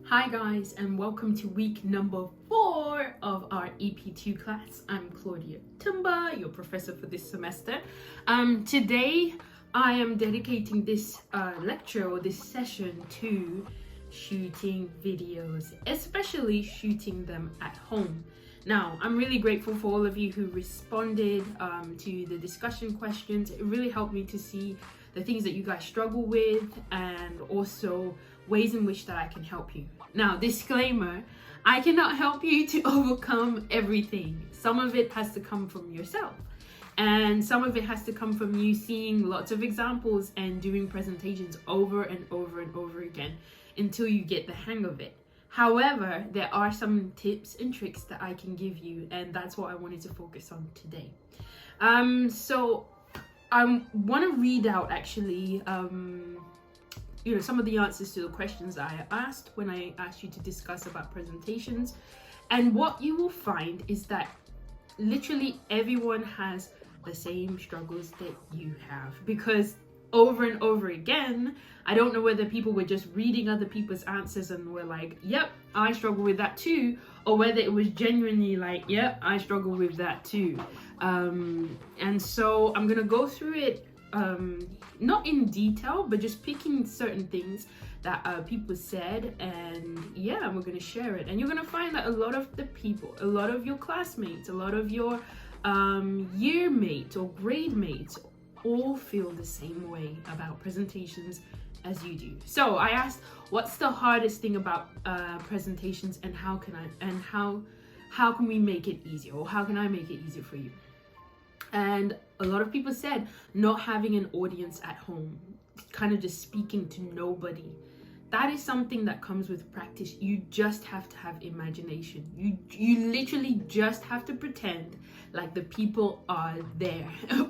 Hi guys, and welcome to week number 4 of our EP2 class. I'm Claudia Tumba, your professor for this semester. Today I am dedicating this lecture or this session to shooting videos, especially shooting them at home. Now, I'm really grateful for all of you who responded to the discussion questions. It really helped me to see the things that you guys struggle with and also ways in which that I can help you. Now, disclaimer, I cannot help you to overcome everything. Some of it has to come from yourself, and some of it has to come from you seeing lots of examples and doing presentations over and over and over again until you get the hang of it. However, there are some tips and tricks that I can give you, and that's what I wanted to focus on today. So I want to read out actually some of the answers to the questions I asked when I asked you to discuss about presentations. And what you will find is that literally everyone has the same struggles that you have, because over and over again, I don't know whether people were just reading other people's answers and were like, yep, I struggle with that too, or whether it was genuinely like, yep, I struggle with that too. And so I'm gonna go through it not in detail, but just picking certain things that people said, and yeah, we're gonna share it. And you're gonna find that a lot of the people, a lot of your classmates, a lot of your year mates or grade mates all feel the same way about presentations as you do. So I asked, what's the hardest thing about presentations, and how can we make it easier, or how can I make it easier for you? And a lot of people said not having an audience at home, kind of just speaking to nobody. That is something that comes with practice. You just have to have imagination. You literally just have to pretend like the people are there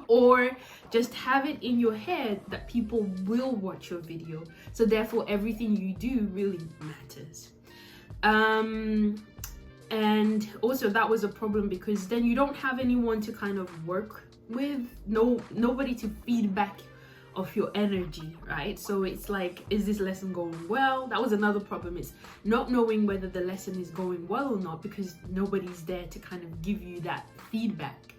or just have it in your head that people will watch your video. So therefore everything you do really matters. And also that was a problem, because then you don't have anyone to kind of work with, nobody to feedback of your energy, right? So it's like, is this lesson going well? That was another problem, is not knowing whether the lesson is going well or not, because nobody's there to kind of give you that feedback.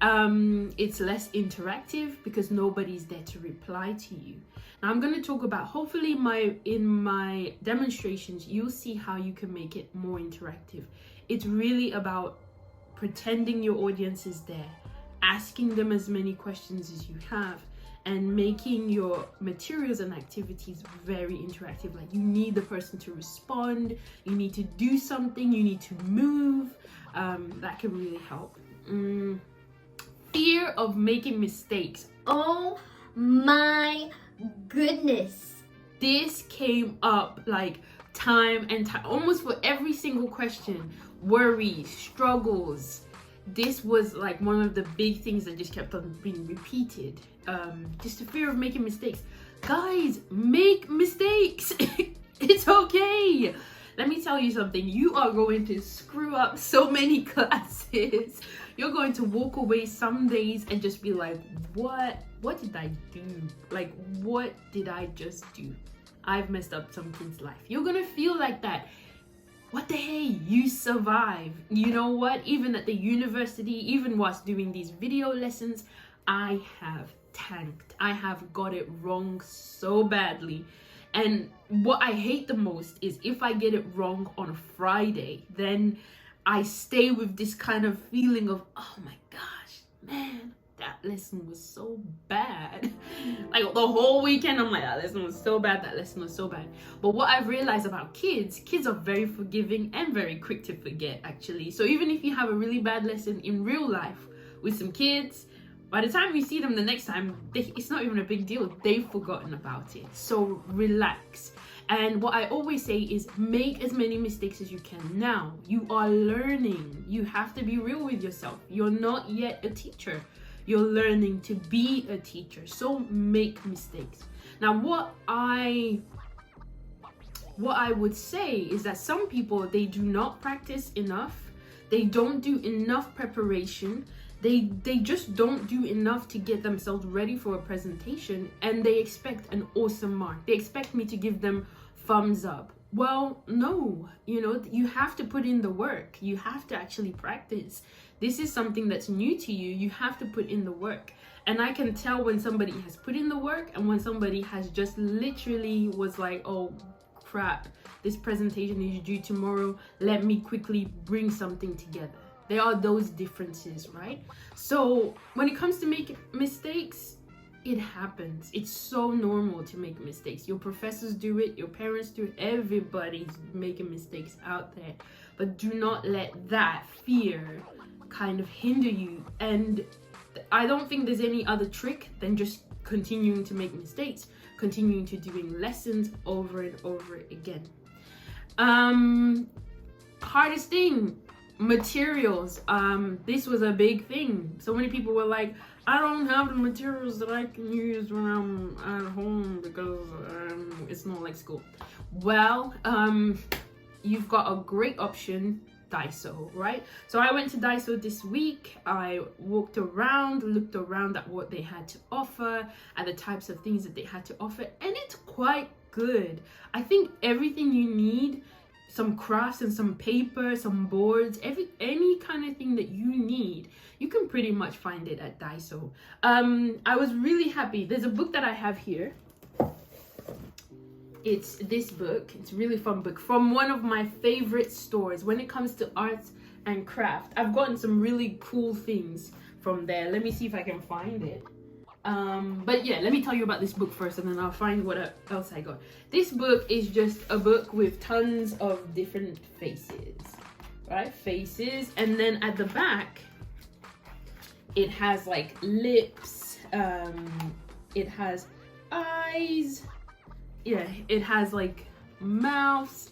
It's less interactive because nobody's there to reply to you. Now I'm going to talk about, hopefully in my demonstrations you'll see how you can make it more interactive. It's really about pretending your audience is there, asking them as many questions as you have, and making your materials and activities very interactive. Like, you need the person to respond, you need to do something, you need to move. That can really help. Fear of making mistakes. Oh my goodness. This came up like time and time, almost for every single question. Worries, struggles. This was like one of the big things that just kept on being repeated. Just the fear of making mistakes. Guys, make mistakes. It's okay. Let me tell you something. You are going to screw up so many classes. You're going to walk away some days and just be like, what did I do? Like, what did I just do? I've messed up some kid's life. You're gonna feel like that. What the hey, you survive. You know what? Even at the university, even whilst doing these video lessons, I have tanked. I have got it wrong so badly. And what I hate the most is if I get it wrong on a Friday, then I stay with this kind of feeling of, oh my gosh, man, that lesson was so bad. Like the whole weekend, I'm like, that lesson was so bad, that lesson was so bad. But what I've realized about kids are very forgiving and very quick to forget, actually. So even if you have a really bad lesson in real life with some kids, by the time you see them the next time, it's not even a big deal. They've forgotten about it. So relax. And what I always say is make as many mistakes as you can now. You are learning. You have to be real with yourself. You're not yet a teacher. You're learning to be a teacher. So make mistakes. Now, what I would say is that some people, they do not practice enough. They don't do enough preparation. They just don't do enough to get themselves ready for a presentation, and they expect an awesome mark. They expect me to give them thumbs up. Well, no, you have to put in the work. You have to actually practice. This is something that's new to you. You have to put in the work. And I can tell when somebody has put in the work and when somebody has just literally was like, oh crap, this presentation is due tomorrow. Let me quickly bring something together. There are those differences, right? So when it comes to making mistakes, it happens. It's so normal to make mistakes. Your professors do it, your parents do it, everybody's making mistakes out there. But do not let that fear kind of hinder you. And I don't think there's any other trick than just continuing to make mistakes, continuing to doing lessons over and over again. Hardest thing, materials. This was a big thing. So many people were like, I don't have the materials that I can use when I'm at home because it's not like school. Well, you've got a great option, Daiso, right? So I went to Daiso this week. I walked around, looked around at what they had to offer, at the types of things that they had to offer, and it's quite good. I think everything you need, some crafts and some paper, some boards, any kind of thing that you need, you can pretty much find it at Daiso. I was really happy. There's a book that I have here. It's this book. It's a really fun book from one of my favorite stores when it comes to arts and craft. I've gotten some really cool things from there. Let me see if I can find it. But yeah, let me tell you about this book first and then I'll find what else I got. This book is just a book with tons of different faces, right? Faces. And then at the back, it has like lips, it has eyes, yeah, it has like mouths,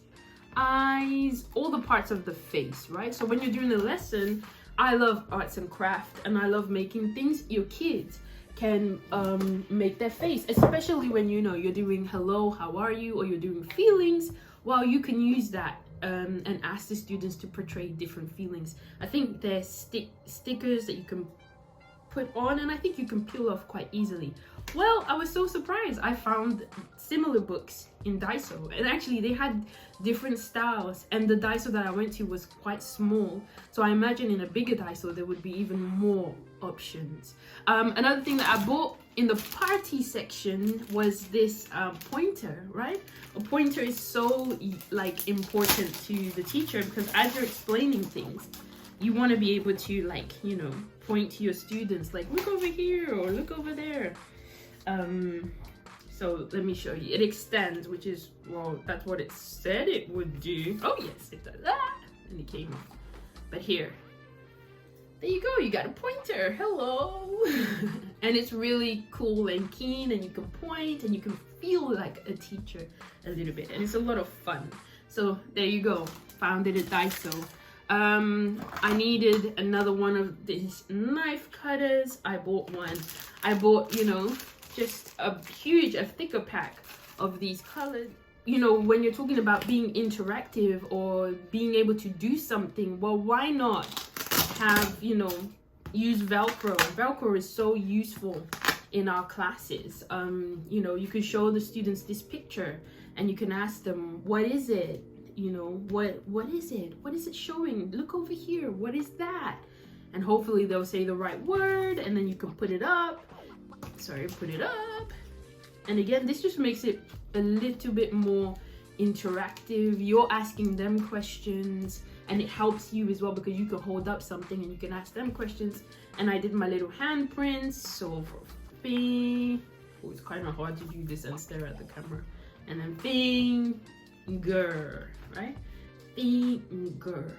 eyes, all the parts of the face, right? So when you're doing a lesson, I love arts and craft and I love making things. Your kids can make their face, especially when you're doing hello, how are you, or you're doing feelings. Well, you can use that and ask the students to portray different feelings. I think there's stickers that you can put on and I think you can peel off quite easily. Well, I was so surprised. I found similar books in Daiso, and actually they had different styles, and the Daiso that I went to was quite small, so I imagine in a bigger Daiso there would be even more options. Another thing that I bought in the party section was this pointer, right? A pointer is so like important to the teacher because as you're explaining things, you want to be able to point to your students like, look over here or look over there. So let me show you. It extends, which is, well, that's what it said it would do. Oh yes, it does. And it came off. But here, there you go, you got a pointer. Hello. And it's really cool and keen, and you can point and you can feel like a teacher a little bit, and it's a lot of fun. So there you go, found it at Daiso. I needed another one of these knife cutters. I bought one. I bought, just a thicker pack of these colors. When you're talking about being interactive or being able to do something, well, why not have, use Velcro. Velcro is so useful in our classes. You can show the students this picture and you can ask them, what is it? What is it? What is it showing? Look over here. What is that? And hopefully they'll say the right word, and then you can put it up. Put it up. And again, this just makes it a little bit more interactive. You're asking them questions, and it helps you as well because you can hold up something and you can ask them questions. And I did my little handprints. So for it's kind of hard to do this and stare at the camera. And then finger, right? Finger,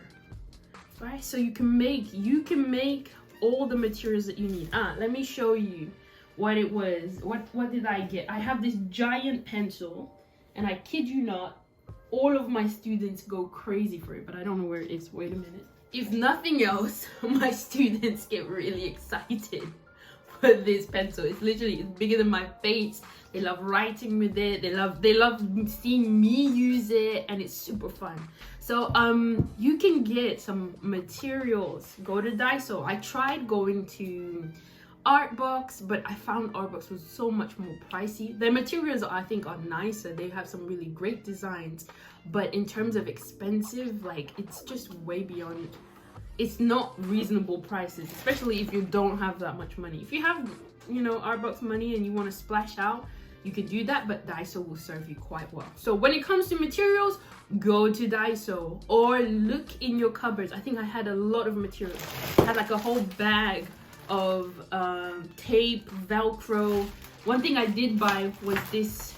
right? So you can make all the materials that you need. Let me show you what it was. What did I get? I have this giant pencil, and I kid you not, all of my students go crazy for it, but I don't know where it is. Wait a minute. If nothing else, my students get really excited for this pencil. It's bigger than my face. They love writing with it. They love seeing me use it, and it's super fun. So you can get some materials. Go to Daiso. I tried going to Artbox, but I found Artbox was so much more pricey. Their materials I think are nicer. They have some really great designs, but in terms of expensive, like it's just way beyond. It's not reasonable prices, especially if you don't have that much money. If you have, you know, Artbox money and you want to splash out, you could do that, but Daiso will serve you quite well. So when it comes to materials, go to Daiso or look in your cupboards. I think I had a lot of materials. I had like a whole bag of tape, Velcro. One thing I did buy was this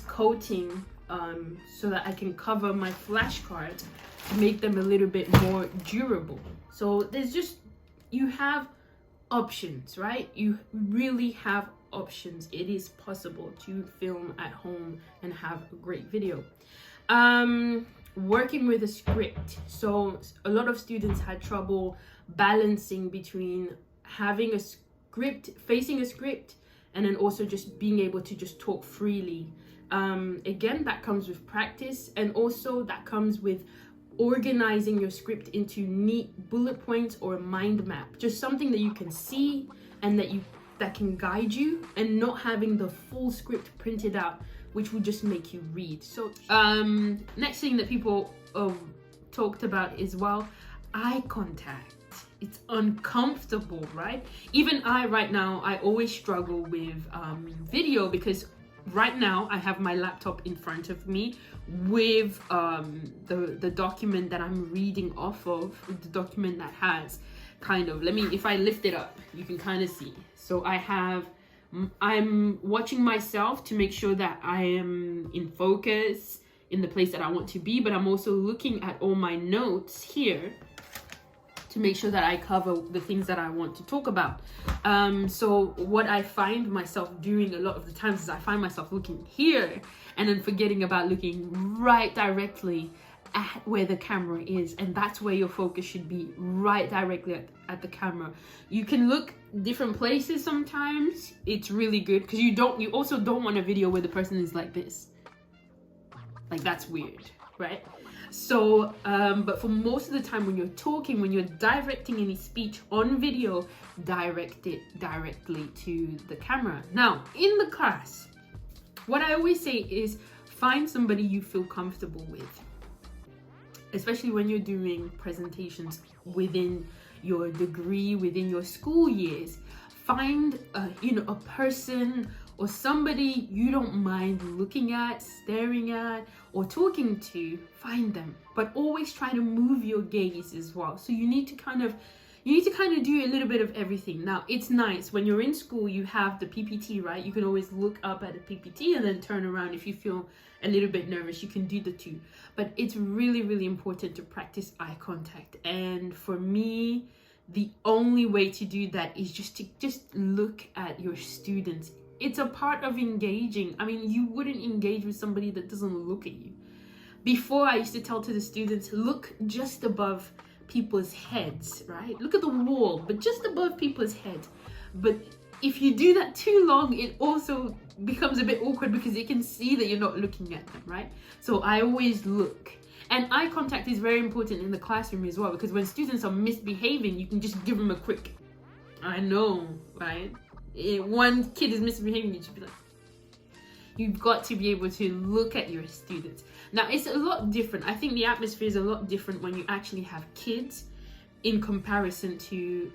coating so that I can cover my flashcards to make them a little bit more durable. So there's just, you have options, right? You really have options. It is possible to film at home and have a great video. Working with a script. So a lot of students had trouble balancing between having a script, facing a script, and then also just being able to just talk freely. Again, that comes with practice, and also that comes with organizing your script into neat bullet points or a mind map, just something that you can see and that can guide you, and not having the full script printed out, which will just make you read. So next thing that people talked about is, well, eye contact. It's uncomfortable, right? Even I right now, I always struggle with video, because right now I have my laptop in front of me with the document that I'm reading off of, the document that has kind of, if I lift it up, you can kind of see. So I'm watching myself to make sure that I am in focus in the place that I want to be, but I'm also looking at all my notes here to make sure that I cover the things that I want to talk about. So what I find myself doing a lot of the times is I find myself looking here and then forgetting about looking right directly at where the camera is, and that's where your focus should be, right directly at the camera. You can look different places sometimes. It's really good, because you also don't want a video where the person is like this. Like, that's weird, right? So but for most of the time when you're talking, when you're directing any speech on video, direct it directly to the camera. Now in the class, what I always say is find somebody you feel comfortable with, especially when you're doing presentations within your degree, within your school years. Find a person or somebody you don't mind looking at, staring at, or talking to. Find them, but always try to move your gaze as well. So you need to kind of do a little bit of everything. Now, it's nice when you're in school, you have the PPT, right? You can always look up at a PPT and then turn around. If you feel a little bit nervous, you can do the two. But it's really, really important to practice eye contact. And for me, the only way to do that is just to look at your students. It's a part of engaging. I mean, you wouldn't engage with somebody that doesn't look at you. Before, I used to tell to the students, look just above people's heads, right? Look at the wall, but just above people's heads. But if you do that too long, it also becomes a bit awkward, because they can see that you're not looking at them, right? So I always look. And eye contact is very important in the classroom as well, because when students are misbehaving, you can just give them a quick, I know, right? One kid is misbehaving, you should be like, you've got to be able to look at your students. Now, it's a lot different. I think the atmosphere is a lot different when you actually have kids in comparison to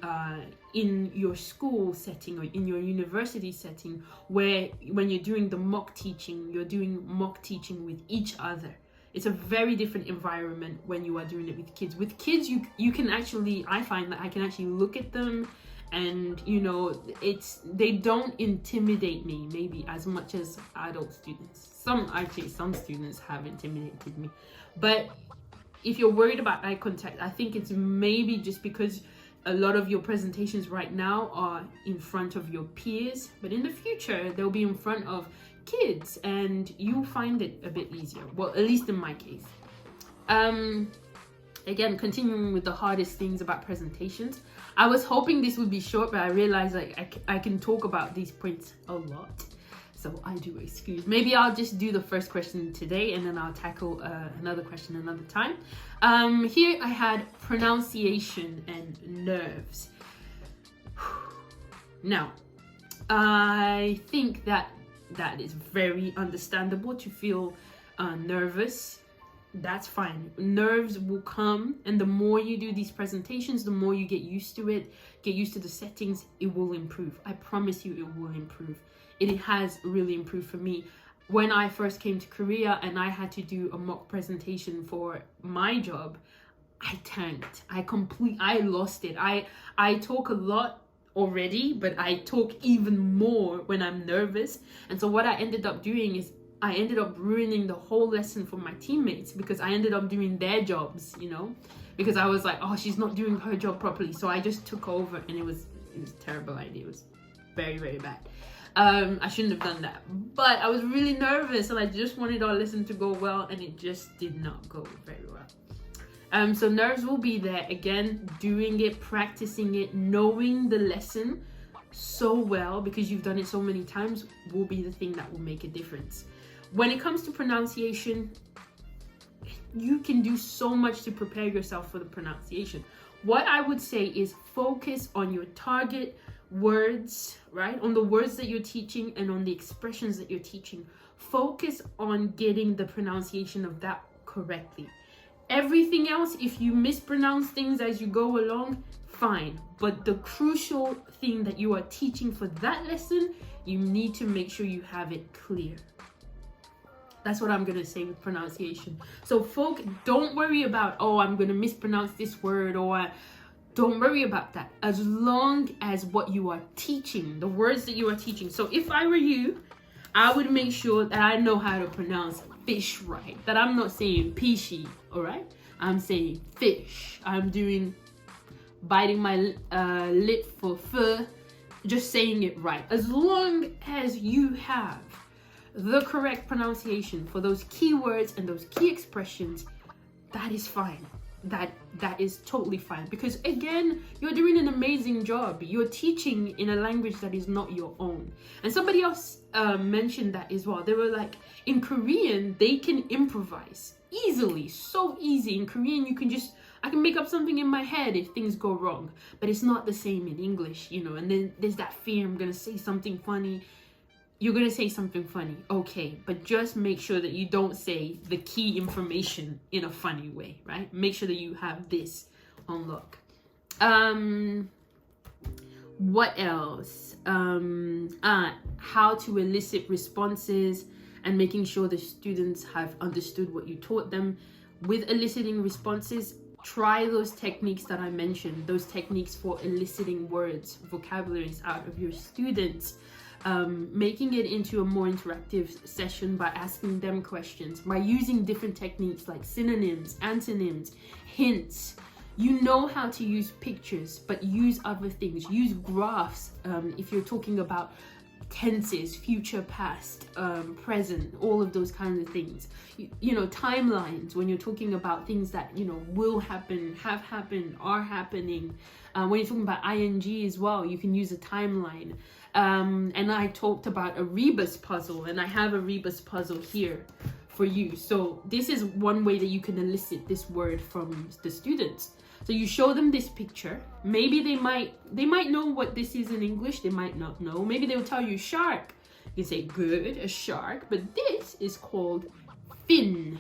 in your school setting or in your university setting, where when you're doing the mock teaching, you're doing mock teaching with each other. It's a very different environment when you are doing it with kids. With kids, you can actually, I find that I can actually look at them, and they don't intimidate me maybe as much as adult students. Some students have intimidated me, but if you're worried about eye contact, I think it's maybe just because a lot of your presentations right now are in front of your peers, but in the future they'll be in front of kids and you'll find it a bit easier. Well, at least in my case. Again, continuing with the hardest things about presentations. I was hoping this would be short, but I realized I can talk about these points a lot. So I do excuse. Maybe I'll just do the first question today and then I'll tackle another question another time. Here I had pronunciation and nerves. Now, I think that is very understandable to feel nervous. That's fine. Nerves will come, and the more you do these presentations, the more you get used to it, get used to the settings, it will improve. I promise you it will improve. It has really improved for me. When I first came to Korea and I had to do a mock presentation for my job, I tanked. I lost it. I talk a lot already, but I talk even more when I'm nervous. And so what I ended up doing is I ended up ruining the whole lesson for my teammates, because I ended up doing their jobs, you know, because I was like, oh, she's not doing her job properly. So I just took over, and it was a terrible idea. It was very, very bad. I shouldn't have done that, but I was really nervous and I just wanted our lesson to go well, and it just did not go very well. So nerves will be there. Again, doing it, practicing it, knowing the lesson so well because you've done it so many times will be the thing that will make a difference. When it comes to pronunciation, you can do so much to prepare yourself for the pronunciation. What I would say is focus on your target words, right? On the words that you're teaching and on the expressions that you're teaching. Focus on getting the pronunciation of that correctly. Everything else, if you mispronounce things as you go along, fine. But the crucial thing that you are teaching for that lesson, you need to make sure you have it clear. That's what I'm going to say with pronunciation. So don't worry about, oh, I'm going to mispronounce this word, or don't worry about that. As long as what you are teaching, the words that you are teaching. So if I were you, I would make sure that I know how to pronounce fish right. That I'm not saying fishy, all right? I'm saying fish. I'm biting my lip for fur, just saying it right. As long as you have the correct pronunciation for those key words and those key expressions, that is fine. That is totally fine, because again, you're doing an amazing job. You're teaching in a language that is not your own. And somebody else mentioned that as well. They were like, in Korean they can improvise easily, so easy. In Korean I can make up something in my head if things go wrong, but it's not the same in English, you know. And then there's that fear, I'm gonna say something funny. You're gonna say something funny, okay, but just make sure that you don't say the key information in a funny way, right? Make sure that you have this on lock. What else? How to elicit responses and making sure the students have understood what you taught them. With eliciting responses, try those techniques that I mentioned, those techniques for eliciting words, vocabularies out of your students. Making it into a more interactive session by asking them questions, by using different techniques like synonyms, antonyms, hints. You know how to use pictures, but use other things. Use graphs if you're talking about tenses, future, past, present, all of those kinds of things. You know, timelines when you're talking about things that, you know, will happen, have happened, are happening. When you're talking about ing as well, you can use a timeline. And I talked about a rebus puzzle, and I have a rebus puzzle here for you. So this is one way that you can elicit this word from the students. So you show them this picture. Maybe they might know what this is in English. They might not know. Maybe they'll tell you shark. You say good, a shark, but this is called fin.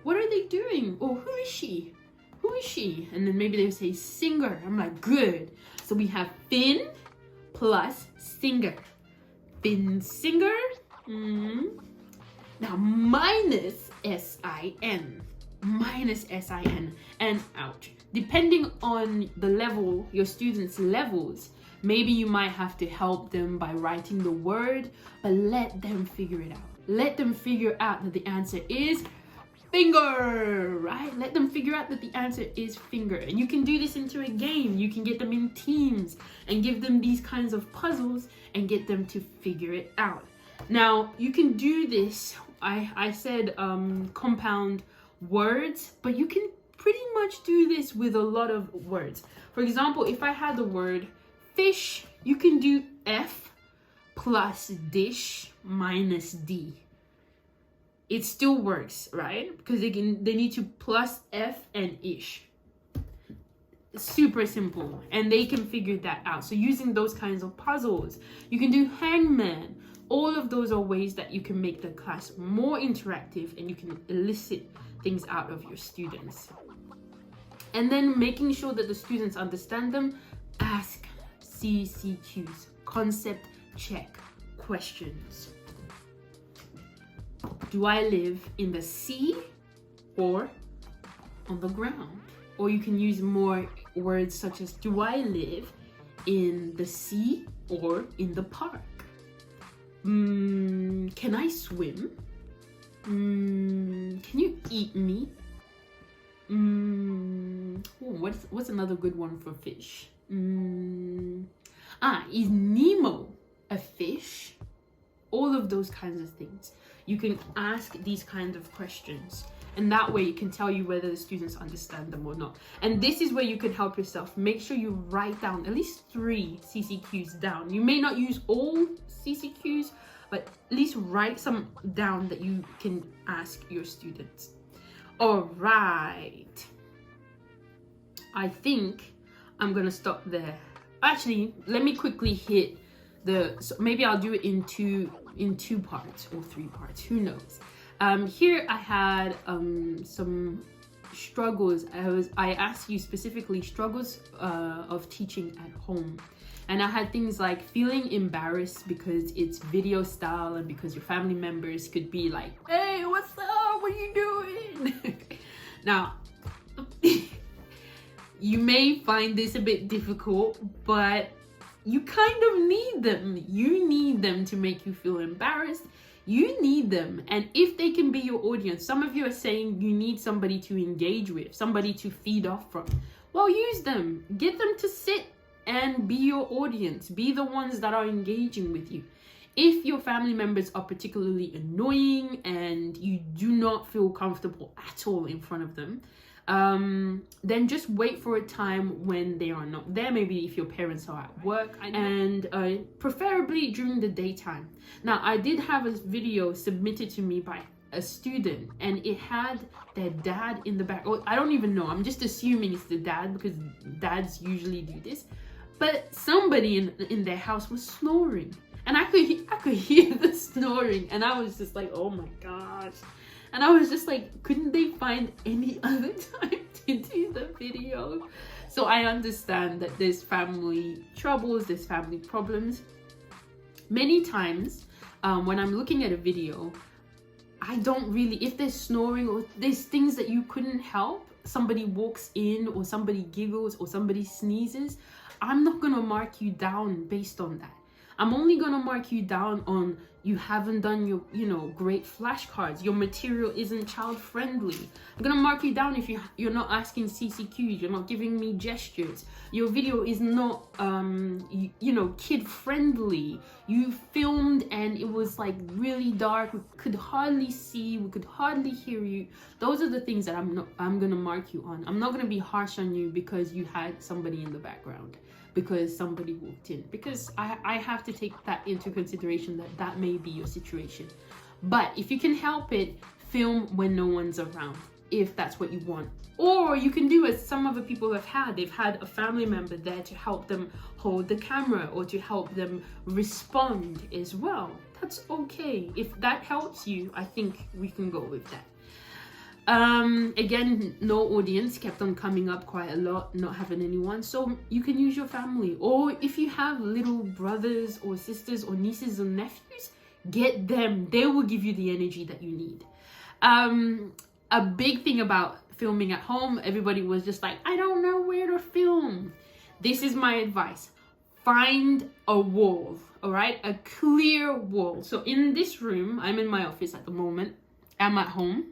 What are they doing? Oh, who is she? Who is she? And then maybe they'll say singer. I'm like, good. So we have fin plus singer. Fin singer. Now minus S-I-N. Minus S-I-N. And ouch. Depending on the level, your students' levels, maybe you might have to help them by writing the word, but let them figure it out. Let them figure out that the answer is finger, right? Let them figure out that the answer is finger. And you can do this into a game. You can get them in teams and give them these kinds of puzzles and get them to figure it out. Now, you can do this. I said compound words, but you can pretty much do this with a lot of words. For example, if I had the word fish, you can do F plus dish minus D. It still works, right? Because they need to plus F and ish. super simple, and they can figure that out. So using those kinds of puzzles, you can do hangman. All of those are ways that you can make the class more interactive, and you can elicit things out of your students. And then making sure that the students understand them, ask CCQs, concept check questions. Do I live in the sea or on the ground? Or you can use more words such as, do I live in the sea or in the park? Can I swim? Can you eat me? What's another good one for fish? Is Nemo a fish? All of those kinds of things. You can ask these kinds of questions, and that way it can tell you whether the students understand them or not. And this is where you can help yourself. Make sure you write down at least 3 CCQs down. You may not use all CCQs, but at least write some down that you can ask your students. All right. I think I'm gonna stop there. Actually, let me quickly hit so maybe I'll do it in two parts or 3 parts, who knows. Here I had some struggles. I asked you specifically struggles of teaching at home, and I had things like feeling embarrassed because it's video style and because your family members could be like, hey, what's up, what are you doing? Now you may find this a bit difficult, but you kind of need them. You need them to make you feel embarrassed. You need them. And if they can be your audience, some of you are saying you need somebody to engage with, somebody to feed off from. Well, use them. Get them to sit and be your audience. Be the ones that are engaging with you. If your family members are particularly annoying and you do not feel comfortable at all in front of them, then just wait for a time when they are not there. Maybe if your parents are at work, and preferably during the daytime. Now, I did have a video submitted to me by a student, and it had their dad in the back. Oh, I don't even know. I'm just assuming it's the dad because dads usually do this. But somebody in their house was snoring, and I could hear the snoring, and I was just like, oh my gosh. And I was just like, couldn't they find any other time to do the video? So I understand that there's family troubles, there's family problems. Many times when I'm looking at a video, I don't really, if there's snoring or there's things that you couldn't help, somebody walks in or somebody giggles or somebody sneezes, I'm not gonna mark you down based on that. I'm only gonna mark you down on you haven't done your, great flashcards. Your material isn't child friendly. I'm gonna mark you down if you're not asking CCQs. You're not giving me gestures. Your video is not, kid friendly. You filmed and it was like really dark. We could hardly see. We could hardly hear you. Those are the things that I'm gonna mark you on. I'm not gonna be harsh on you because you had somebody in the background, because somebody walked in, because I have to take that into consideration that may be your situation. But if you can help it, film when no one's around, if that's what you want. Or you can do as some other people have had. They've had a family member there to help them hold the camera or to help them respond as well. That's okay. If that helps you, I think we can go with that. Again, no audience, kept on coming up quite a lot, not having anyone, so you can use your family. Or if you have little brothers or sisters or nieces or nephews, get them. They will give you the energy that you need. A big thing about filming at home, everybody was just like, I don't know where to film. This is my advice. Find a wall, all right? A clear wall. So in this room, I'm in my office at the moment, I'm at home.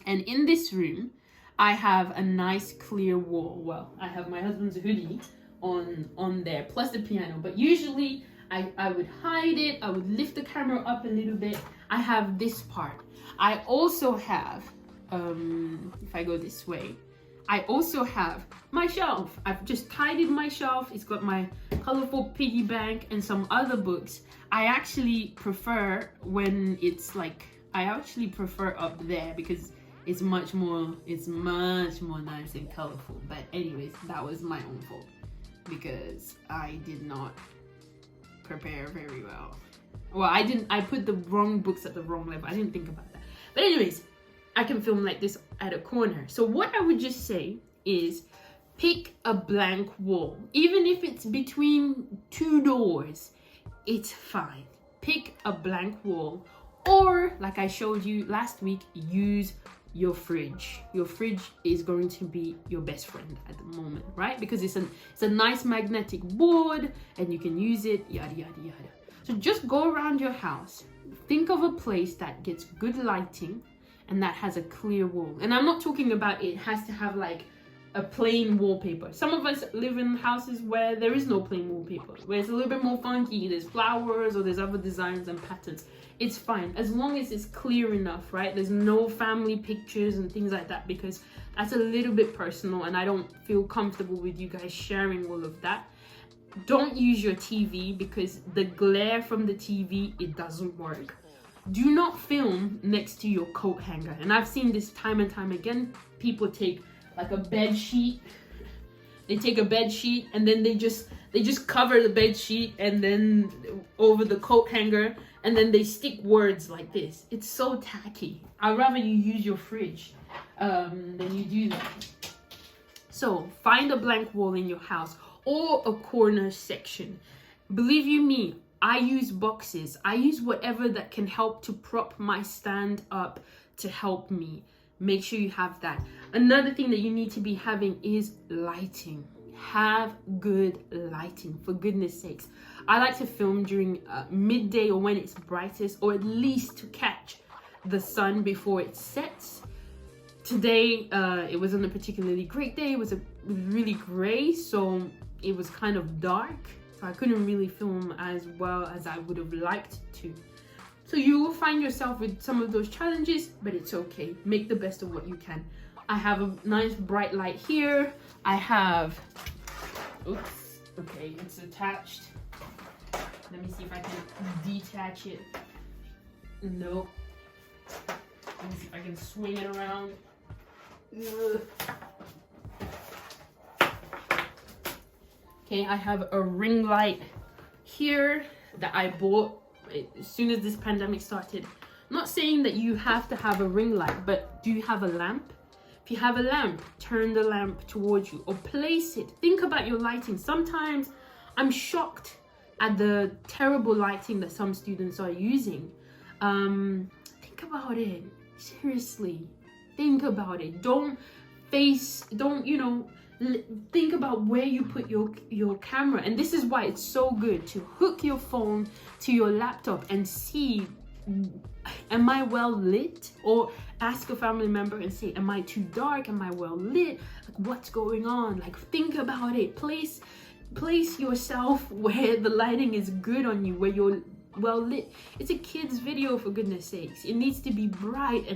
And in this room, I have a nice clear wall. Well, I have my husband's hoodie on there, plus the piano. But usually I would hide it. I would lift the camera up a little bit. I have this part. I also have, if I go this way, I also have my shelf. I've just tidied my shelf. It's got my colorful piggy bank and some other books. I actually prefer when it's like, I actually prefer up there because it's much more nice and colorful. But anyways, that was my own fault because I did not prepare very well. Well, I put the wrong books at the wrong level. I didn't think about that. But anyways, I can film like this at a corner. So what I would just say is pick a blank wall. Even if it's between two doors, it's fine. Pick a blank wall, or like I showed you last week, use your fridge. Your fridge is going to be your best friend at the moment, right? Because it's a nice magnetic board and you can use it, yada yada yada. So just go around your house, think of a place that gets good lighting and that has a clear wall. And I'm not talking about it has to have like a plain wallpaper. Some of us live in houses where there is no plain wallpaper, where it's a little bit more funky, there's flowers or there's other designs and patterns. It's fine as long as it's clear enough, right? There's no family pictures and things like that, because that's a little bit personal and I don't feel comfortable with you guys sharing all of that. Don't use your TV because the glare from the TV, it doesn't work. Do not film next to your coat hanger. And I've seen this time and time again. People take like a bed sheet. They take a bed sheet and then they just cover the bed sheet and then over the coat hanger, and then they stick words like this. It's so tacky. I'd rather you use your fridge than you do that. So find a blank wall in your house or a corner section. Believe you me, I use boxes. I use whatever that can help to prop my stand up to help me. Make sure you have that. Another thing that you need to be having is lighting. Have good lighting, for goodness sakes. I like to film during midday or when it's brightest, or at least to catch the sun before it sets. Today, it wasn't a particularly great day. It was really gray, so it was kind of dark. So I couldn't really film as well as I would have liked to. So you will find yourself with some of those challenges, but it's okay. Make the best of what you can. I have a nice bright light here. I have, oops, okay, it's attached. Let me see if I can detach it. No. Let me see if I can swing it around. Ugh. Okay, I have a ring light here that I bought as soon as this pandemic started. I'm not saying that you have to have a ring light, but do you have a lamp? If you have a lamp, turn the lamp towards you or place it. Think about your lighting. Sometimes I'm shocked at the terrible lighting that some students are using. Think about it. Seriously, think about it. Think about where you put your camera. And this is why it's so good to hook your phone to your laptop and see, am I well lit? Or ask a family member and say, am I too dark? Am I well lit? Like, what's going on? Like, think about it. Place yourself where the lighting is good on you, where you're well lit. It's a kid's video, for goodness sakes. It needs to be bright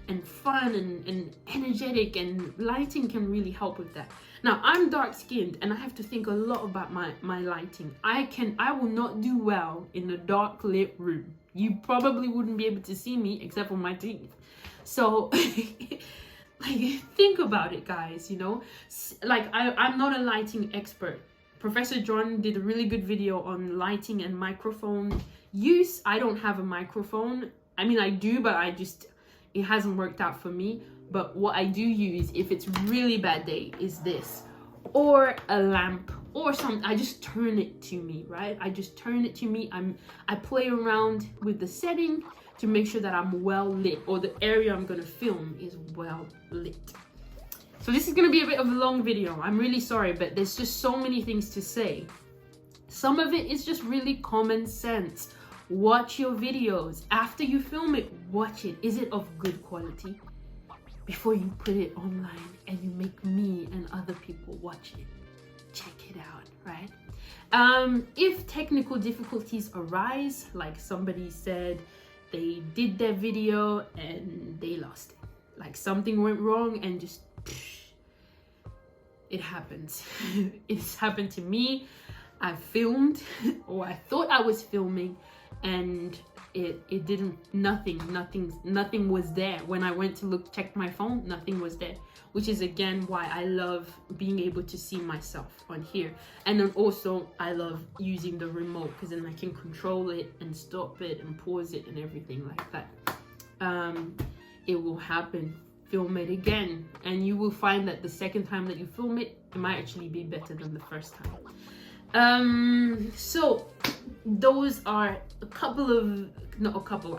and fun and energetic, and lighting can really help with that. Now, I'm dark skinned and I have to think a lot about my lighting. I will not do well in a dark lit room. You probably wouldn't be able to see me except for my teeth. So like, think about it, guys, you know? Like, I'm not a lighting expert. Professor John did a really good video on lighting and microphone use. I don't have a microphone. I mean, I do, but it hasn't worked out for me. But what I do use, if it's really bad day, is this, or a lamp or something. I just turn it to me, right? I just turn it to me. I play around with the setting to make sure that I'm well lit, or the area I'm gonna film is well lit. So this is gonna be a bit of a long video. I'm really sorry, but there's just so many things to say. Some of it is just really common sense. Watch your videos. After you film it, watch it. Is it of good quality? Before you put it online and you make me and other people watch it. Check it out, right? If technical difficulties arise, like somebody said they did their video and they lost it. Like something went wrong and just, it happens. It's happened to me. I filmed, or I thought I was filming, and it didn't, nothing was there. When I went to check my phone, nothing was there, which is again why I love being able to see myself on here. And then also I love using the remote, because then I can control it and stop it and pause it and everything like that. It will happen. Film it again, and you will find that the second time that you film it, it might actually be better than the first time. So those are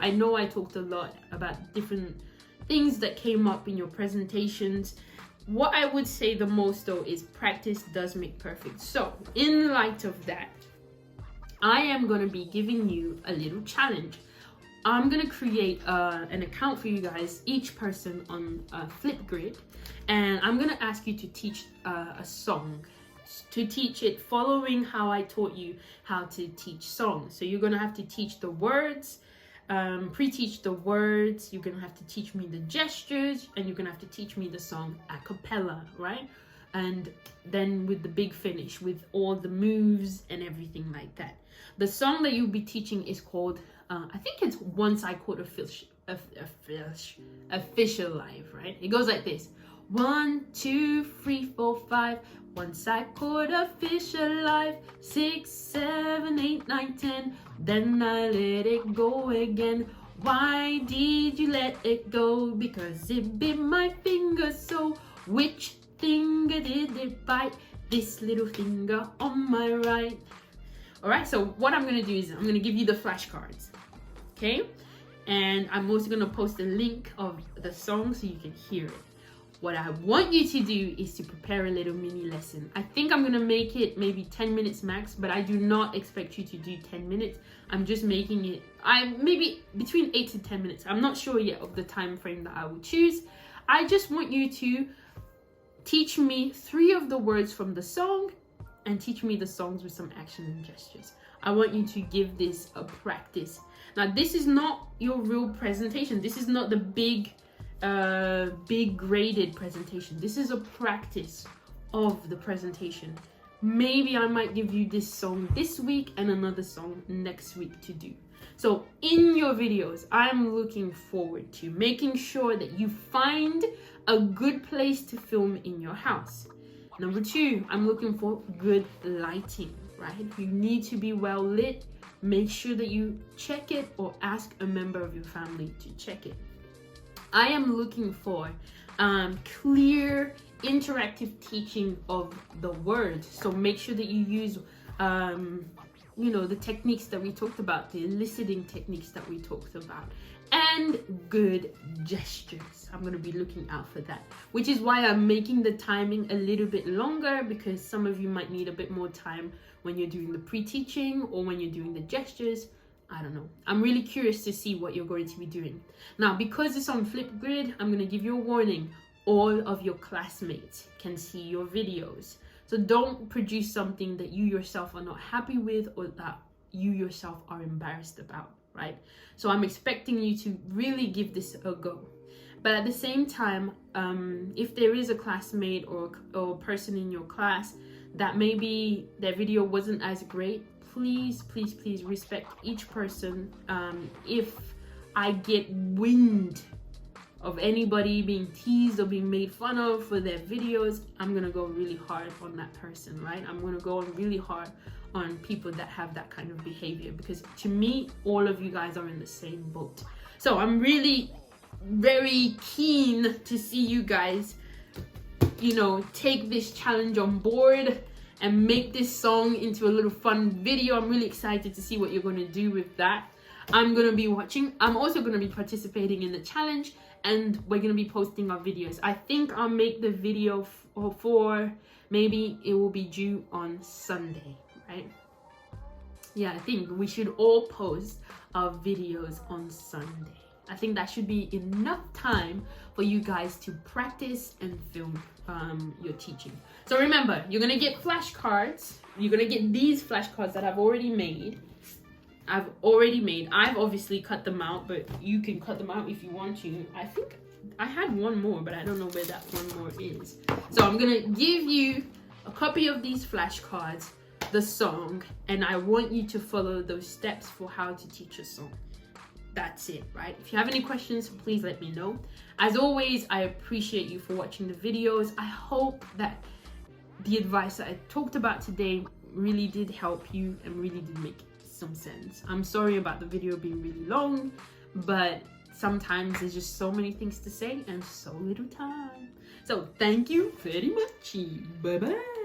I know I talked a lot about different things that came up in your presentations. What I would say the most though is practice does make perfect. So in light of that, I am going to be giving you a little challenge. I'm going to create an account for you guys, each person on Flipgrid, and I'm going to ask you to teach a song, to teach it following how I taught you how to teach songs. So you're going to have to teach the words, pre-teach the words, you're going to have to teach me the gestures, and you're going to have to teach me the song a cappella, right? And then with the big finish, with all the moves and everything like that. The song that you'll be teaching is called, I think it's Once I Caught a Fish Alive, right? It goes like this. 1, 2, 3, 4, 5. Once I caught a fish alive. 6, 7, 8, 9, 10. Then I let it go again. Why did you let it go? Because it bit my finger so. Which finger did it bite? This little finger on my right. Alright, so what I'm going to do is I'm going to give you the flashcards. Okay? And I'm also going to post a link of the song so you can hear it. What I want you to do is to prepare a little mini lesson. I think I'm going to make it maybe 10 minutes max, but I do not expect you to do 10 minutes. I'm just making it, maybe between 8 to 10 minutes. I'm not sure yet of the time frame that I will choose. I just want you to teach me 3 of the words from the song and teach me the songs with some action and gestures. I want you to give this a practice. Now, this is not your real presentation. This is not the big graded presentation. This is a practice of the presentation. Maybe I might give you this song this week and another song next week to do. So in your videos, I'm looking forward to making sure that you find a good place to film in your house. Number 2, I'm looking for good lighting, right? You need to be well lit. Make sure that you check it or ask a member of your family to check it. I am looking for clear, interactive teaching of the words. So make sure that you use, the techniques that we talked about, the eliciting techniques that we talked about, and good gestures. I'm going to be looking out for that, which is why I'm making the timing a little bit longer, because some of you might need a bit more time when you're doing the pre-teaching or when you're doing the gestures. I don't know. I'm really curious to see what you're going to be doing. Now, because it's on Flipgrid, I'm going to give you a warning. All of your classmates can see your videos. So don't produce something that you yourself are not happy with or that you yourself are embarrassed about, right? So I'm expecting you to really give this a go. But at the same time, if there is a classmate or person in your class that maybe their video wasn't as great, please respect each person. If I get wind of anybody being teased or being made fun of for their videos, I'm gonna go really hard on that person, right? I'm gonna go really hard on people that have that kind of behavior, because to me, all of you guys are in the same boat. So I'm really very keen to see you guys, take this challenge on board and make this song into a little fun video. I'm really excited to see what you're going to do with that. I'm going to be watching. I'm also going to be participating in the challenge, and we're going to be posting our videos. I think I'll make the video for maybe it will be due on Sunday, right? Yeah, I think we should all post our videos on Sunday. I think that should be enough time for you guys to practice and film your teaching. So remember, you're gonna get flashcards. You're gonna get these flashcards that I've already made. I've obviously cut them out, but you can cut them out if you want to. I think I had one more, but I don't know where that one more is. So I'm gonna give you a copy of these flashcards, the song, and I want you to follow those steps for how to teach a song. that's it, right? If you have any questions, please let me know. As always, I appreciate you for watching the videos. I hope that the advice that I talked about today really did help you and really did make some sense. I'm sorry about the video being really long, but sometimes there's just so many things to say and so little time. So thank you very much. Bye bye.